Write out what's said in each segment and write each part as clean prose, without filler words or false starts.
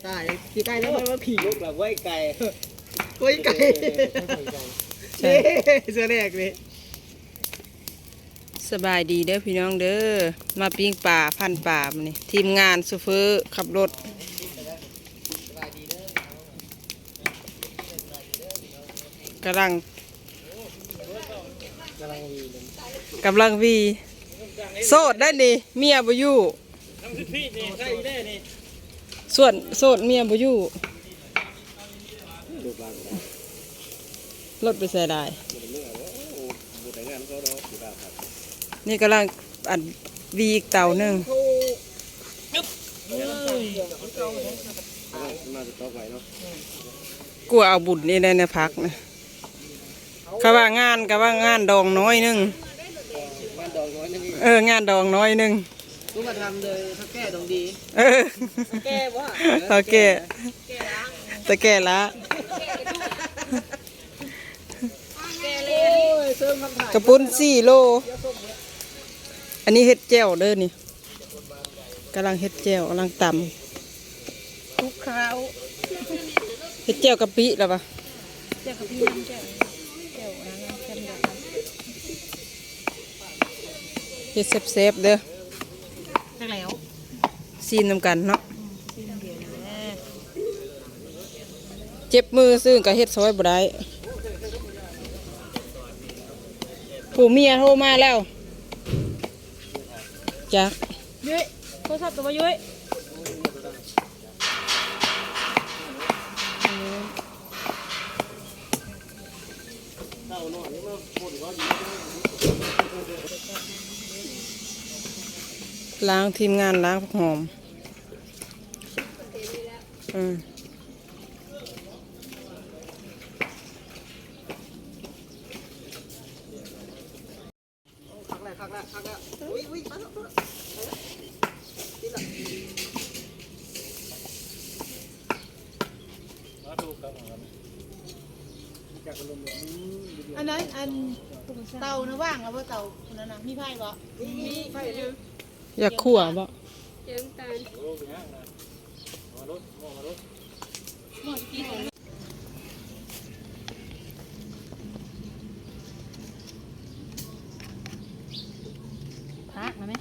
ตายขี่ไก่แล้วมันผี ลูกหลังไว้ไก่ กล้วยไก่เสื้อแรกเลยสบายดีเด้อพี่น้องเด้อมาปิ้งป่าพันป่ามานี่ทีมงานซูเฟอร์ขับรถกำลังวีโสดได้นี่เมียบ่อยู่ส่วนโสดเมียบ่อยู่รถไปใส่ได้นี่กำลังอัดวีอีกเต่าหนึ่งกลัวเอาบุญนี่ได้ในพักนะก็ว่างานดองน้อยหนึงงานดองน้อยหนึงลูกมาทำเลยถ้าแก้ดองดีแก้วะโอเคจะแก่ละกระปุ้น4 โลอันนี้เฮ็ดแจ่วเด้อนี่กำลังเฮ็ดแจ่วกำลังตำทุกคราวเฮ็ดแจ่วกะปิแล้วปะแจ่วกะปิน้ำแจ่วน้ำเค็มดอกเฮ็ดเซฟเด้อแล้วซีนนำกันเนาะเจ็บมือซึ่งก็เฮ็ดซอยบ่ได้ผู้เมียโทรมาแล้วจักยุ้ยโทรศัพท์ตัวยุ้ยล้างทีมงานล้างหอมคักแล้วอุ้ยมาแล้วอันนั้นอันเตานะว่างแล้วว่าเตาคนนั้นนะมีไฟบ่มีไฟอยู่ อยากขั่วบ่เจิมตาลหมดกี่คนพักนะไหม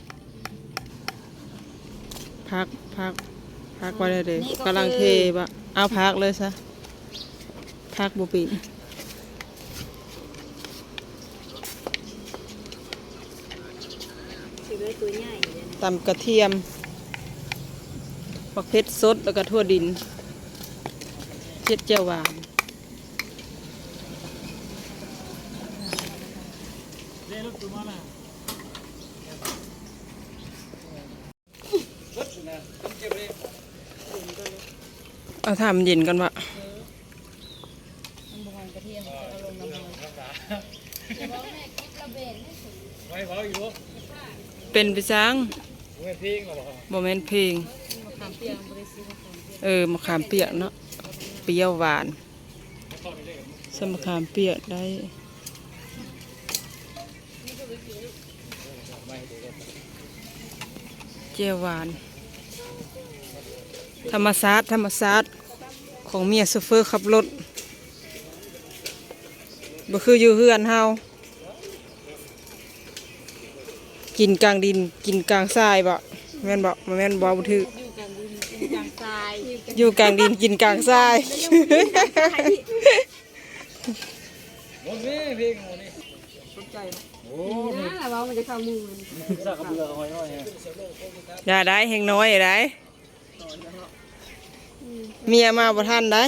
พักไว้เลยเด้กำลังเทบ่เอาพักเลยซะพักบุปีตำกระเทียมผักเผ็ดสดแล้วก็ทั่วดินเจ็ดเจียวหวานเอาทำเย็นกันวะเป็นไปซังโมเมนต์เพลงมะขามเปียกเนาะเปรี้ยวหวานใส่มะขามเปียกได้เจียวหวานธรรมศาสตร์ของเมียโซเฟอร์ขับรถบ่คืออยู่เฮือนเฮากินกลางดินกินกลางทรายบ่แม่นบ่แม่นบ่บ่ถืออยู่กลางดินกินกลางทรายอย่าได้แห่งน้อยได้เมียมาบ่ทันได้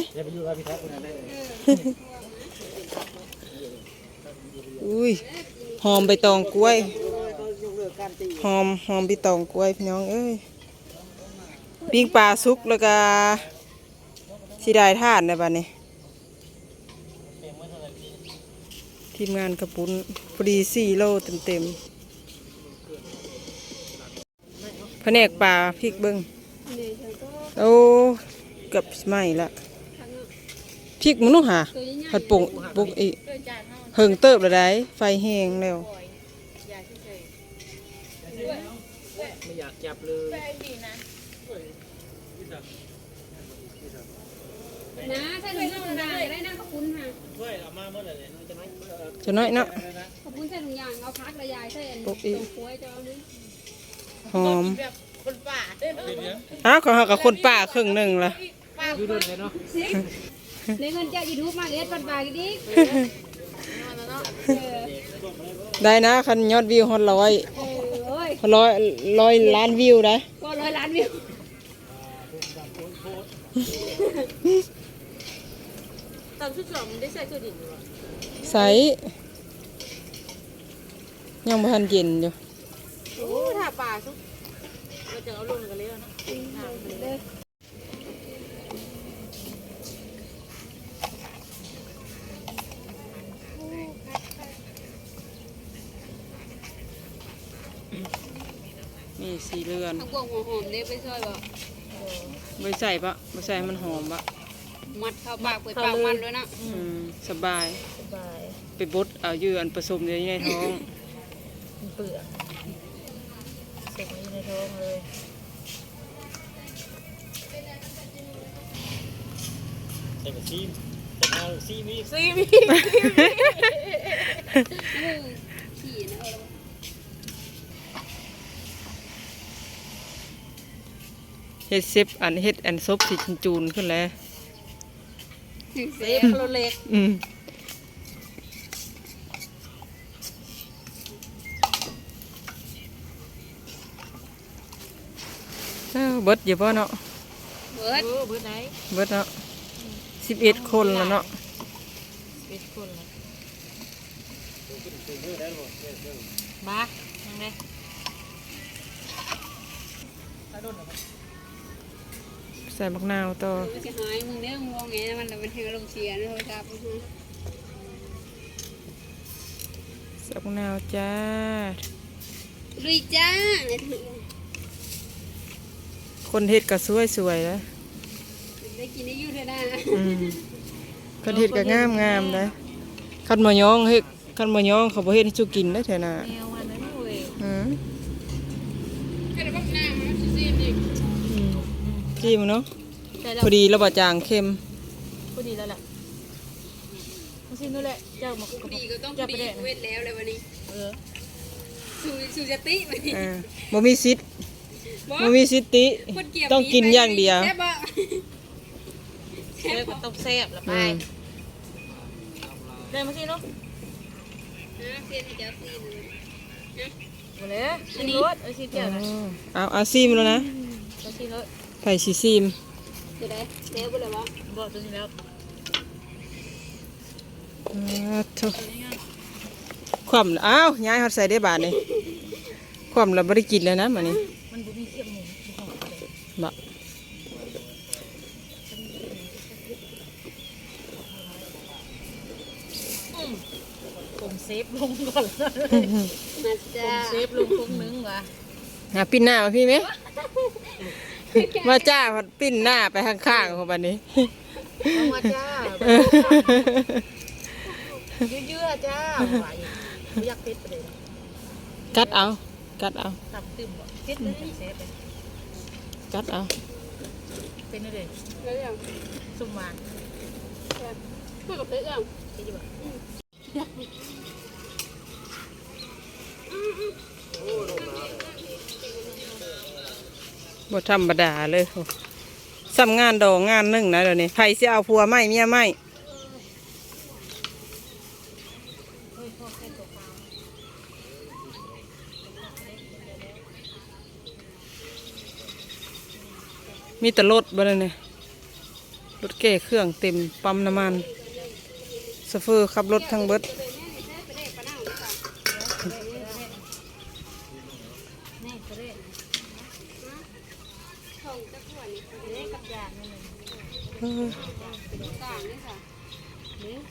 อุ้ยหอมใบตองกล้วยหอมใบตองกล้วยพี่น้องเอ้ยปิ้งปลาสุกแล้วก็สิได้ทานได้บัดนี้ทีมงานกระปุ้นพอดี4 โลเต็มแผนกปลาพริกเบิ้งโอ้เกือบไหม้ละพริกมันนู่นหาผัดปุ่งอีกเหิงเติบเลยได้ไฟแห้งแล้วไม่อยากจับเลย นะถ้าถุงยางได้นะขอบคุณค่ะ จะน้อยเนาะ ขอบคุณใส่ถุงยางเอาพักระยายใส่อัน ปกติ ตรงกล้วยจะเอานึง หอม แบบคนป่าเด้อ อ้าวของเขากับคนป่าครึ่งหนึ่งละ ดูดุนเลยเนาะ ในเงินจะยูทูบมาเอ็ดปันปากดิ ได้นะคันยอดวิวฮอต100 โอ้ย 100 ล้านวิวได้ ก็100 ล้านวิว ตอนชุดสองได้ใส่ตัวดินอยู่ ใสยังบ่ทันเย็นอยู่ โอ้ถ้าป่าชุกเราจะเอาลงกันเลยนะ นี่สีเรือน ทั้งพวกหัวหอมเนี่ยไปช่วยบ่ ไม่ใส่ปะไม่ใส่ให้มันหอมปะ มัดเข้าปากเปิดปากมันด้วยนะ สบาย สบาย ไปบดเอาเยื่ออันผสมอยู่ในท้อง เปลือกเสกอยู่ในท้องเลย ใส่กับซีมแต่เอาซีมี ซีมี ขี่นะ เฮ็ดเซฟอันเฮ็ดอันซบสีจูนๆขึ้นแล้ว เซฟโลเล็ก เบิดอยู่ป่ะเนาะ เบิด เบิดไหน เบิดเนาะ11 คนแล้วเนาะ เป็นคนเลยบ้ายังไง ใส่มะนาวต่อ มันจะหายมึงเนี่ยมึงมองไงมันเป็นแห่งลมเสียนะโทรศัพท์ ใส่มะนาวจ้า ลุยจ้า คนเฮ็ดก็สวยๆแล้ว ได้กินได้อยู่เถอะนะ คนเฮ็ดก็งามๆเลยคันบ่ยองเฮ็ดคันบ่ยองเขาบ่เฮ็ดให้สุกินได้แท้น่ะ แมวมันนั่นเว้ย แค่บักหน้ามันซีมดิ จิ้มเนาะพอดีแล้วบ่จางเค็ม พอดีแล้วแหละมาซินู่นแหละเจ้ามา ดีก็ต้องดีเวทแล้วเลยวันนี้ เออ สูจติวันนี้ บ่มีสิทธิ์บ่มีสิทธิต้องกินอย่างเดียว แซ่บบ่ เซฟก็ต้องแซ่บละไปได้มาซิเนาะ เสียนให้เจ้าซีนเลย มาเลยซีรถซีเจียวนะ เอาซีมแล้วนะ มาซีรถ ไผ่สิซีม จะได้เดี๋ยวบ่เลยบ่ บอกตัวนี้แล้ว ทุความอ้าวย้ายฮอดใส่ได้บาทนี่ความเราบ่ได้กินแล้วนะมื้อนี้ มันบุมีเขี้ยมหมูหอมเลย บ่ ผมเซฟลงก่อนเลย มาจ้า เซฟลงตรงนึงว่ะ ปิ้นหน้ามาพี่ไหมมาจ้าพัดปิ้นหน้าไปข้างๆของบัดนี้ เอามาจ้าเยื่อๆจ้าไหวอยากเพชรไปเลย กัดเอากัดเอา ตับตึมบ่เพชรเลยเซฟเลย กัดเอา เป็นอะไร แล้วอย่าง สุ่มมา พูดกับเพื่อน ใช่ไหม บ่ธรรมดาเลยโหซ้ำงานดองงานหนึ่งนะเดี๋ยวนี้ไผสิเอาผัวไหมเมียไหมมีแต่รถบ่ได้เนี่ยรถแก้เครื่องเต็มปั๊มน้ำมันโซเฟอร์ขับรถทั้งเบิด นี่ก็ได้กับยานี่เลย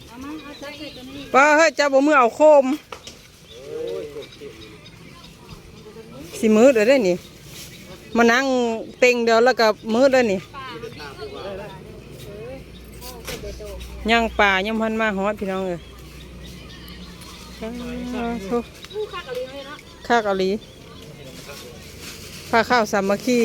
เอามาเอาใส่ตัวนี้ ป้าเฮ้ยเจ้าบ่มือเอาโคมสิมืดเลยได้นี่มานั่งเต็งเดียวแล้วก็มืดเลยนี่ย่างป่าย่างพันมาฮอดพี่น้องเลยข้าเกาหลีผ้าข้าวสามัคคี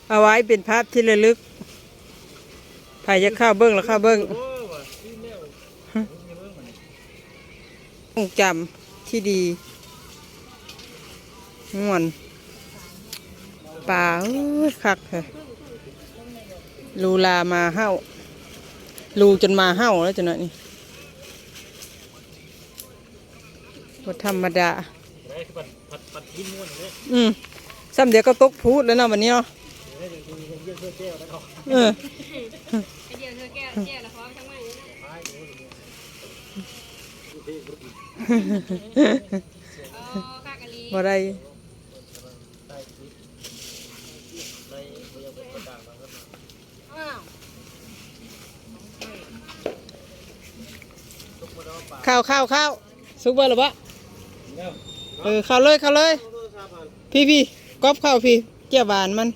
เอาไว้เป็นภาพที่ระลึกใครจะเข้าเบิ้งแล้วเข้าเบิ้งต้องจำที่ดีม่วนป่าคักเลยลูลามาเห่าลูจนมาเห่าแล้วจังหน่อยนี่บ่ธรรมดาซ้ำเดี๋ยวก็ตกพูดแล้วเนาะวันนี้เนาะไอเดียวเธอแก้แล้วพร้อมทั้งวันอ๋อข้ากะลี บ่ได้ข้าวสุกเบอร์หรือเปล่าเข้าเลยพี่ก๊อบเข้าพี่เจ้าบานมัน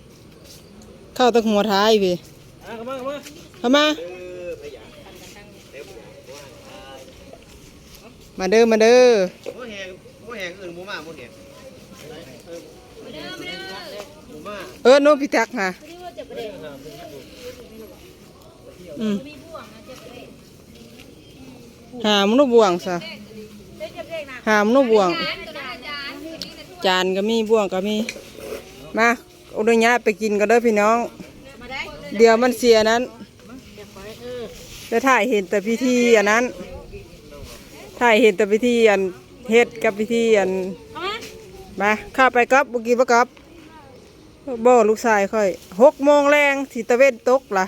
เข้าตะหัวท้ายพี่เข้ามาเด้อ โมแหงอื่นโมมาโมแหงโมมา โน้พี่ทักหาหามนบ่วงซะหามนบ่วงจานก็มีบ่วงก็มีมาอุดญาไปกินกันเด้อพี่น้องเดี๋ยวมันเสียนั้นจะถ่ายเห็นแต่พิธีอันนั้นถ่ายเห็นแต่พิธีอันเฮ็ดกับพิธีอันมาข้าไปกับบุกี้ปะกับบ่ลูกชายค่อย6 โมงแรงสิตะเวนตกล่ะ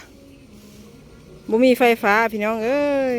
บ่มีไฟฟ้าพี่น้องเอ้ย